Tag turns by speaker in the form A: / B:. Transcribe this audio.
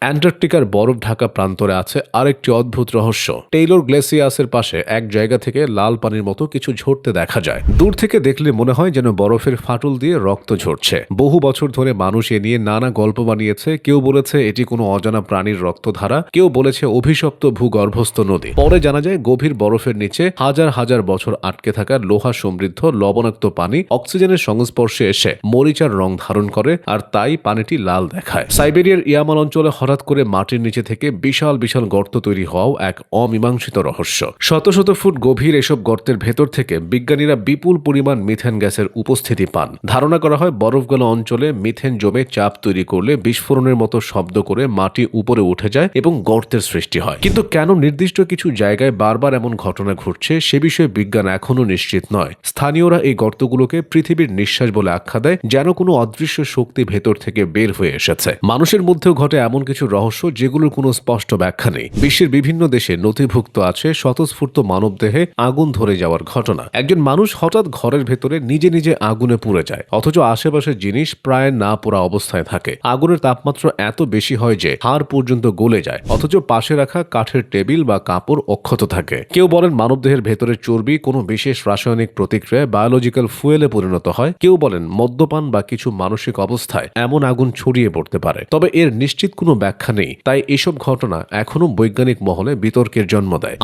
A: অ্যান্টার্কটিকার বরফ ঢাকা প্রান্তরে আছে আরেকটি অদ্ভুত রহস্য। টেইলর গ্লেসিয়াসের পাশে এক জায়গা থেকে লাল পানির মতো কিছু ঝরতে দেখা যায়। দূর থেকে দেখলে মনে হয় যেন বরফের ফাটল দিয়ে রক্ত ঝরছে। বহু বছর ধরে মানুষ এ নিয়ে নানা গল্প বানিয়েছে। কেউ বলেছে এটি কোনো অজানা প্রাণীর রক্তধারা, কেউ বলেছে অভিশপ্ত ভূগর্ভস্থ নদী। পরে জানা যায় গভীর বরফের নিচে হাজার হাজার বছর আটকে থাকা লোহা সমৃদ্ধ লবণাক্ত পানি অক্সিজেনের সংস্পর্শে এসে মরিচার রং ধারণ করে, আর তাই পানিটি লাল দেখায়। সাইবেরিয়ার ইয়ামাল অঞ্চলে হঠাৎ করে মাটির নিচে থেকে বিশাল বিশাল গর্ত তৈরি হওয়াও এক অমীমাংসিত রহস্য। শত শত ফুট গভীর এসব গর্তের ভেতর থেকে বিজ্ঞানীরা বিপুল পরিমাণ মিথেন গ্যাসের উপস্থিতি পান। ধারণা করা হয় বরফগলা অঞ্চলে মিথেন জমে চাপ তৈরি করলে বিস্ফোরণের মতো শব্দ করে মাটি উপরে উঠে যায় এবং গর্তের সৃষ্টি হয়। কিন্তু কেন নির্দিষ্ট কিছু জায়গায় বারবার এমন ঘটনা ঘটছে সে বিষয়ে বিজ্ঞান এখনও নিশ্চিত নয়। স্থানীয়রা এই গর্তগুলোকে পৃথিবীর নিঃশ্বাস বলে আখ্যা দেয়, যেন কোনো অদৃশ্য শক্তি ভেতর থেকে বের হয়ে এসেছে। মানুষের মধ্যেও ঘটে এমন কিছু রহস্য যেগুলোর কোনো স্পষ্ট ব্যাখ্যা নেই। বিশ্বের বিভিন্ন দেশে নথিভুক্ত আছে স্বতঃস্ফূর্ত মানবদেহে আগুন ধরে যাওয়ার ঘটনা। একজন মানুষ হঠাৎ ঘরের ভেতরে নিজে নিজে আগুনে পুড়ে যায়, অথচ আশেপাশের জিনিস প্রায় না পোড়া অবস্থায় থাকে। আগুনের তাপমাত্রা এত বেশি হয় যে হাড় পর্যন্ত গলে যায়, অথচ পাশে রাখা কাঠের টেবিল বা কাপড় অক্ষত থাকে। কেউ বলেন মানবদেহের ভেতরে চর্বি কোনো বিশেষ রাসায়নিক প্রতিক্রিয়ায় বায়োলজিক্যাল ফুয়েলে পরিণত হয়। কেউ বলেন মদ্যপান বা কিছু মানসিক অবস্থায় এমন আগুন ছড়িয়ে পড়তে পারে। তবে এর নিশ্চিত কোনো ব্যাখ্যা নেই, তাই এসব ঘটনা এখনো বৈজ্ঞানিক মহলে বিতর্কের জন্ম দেয়।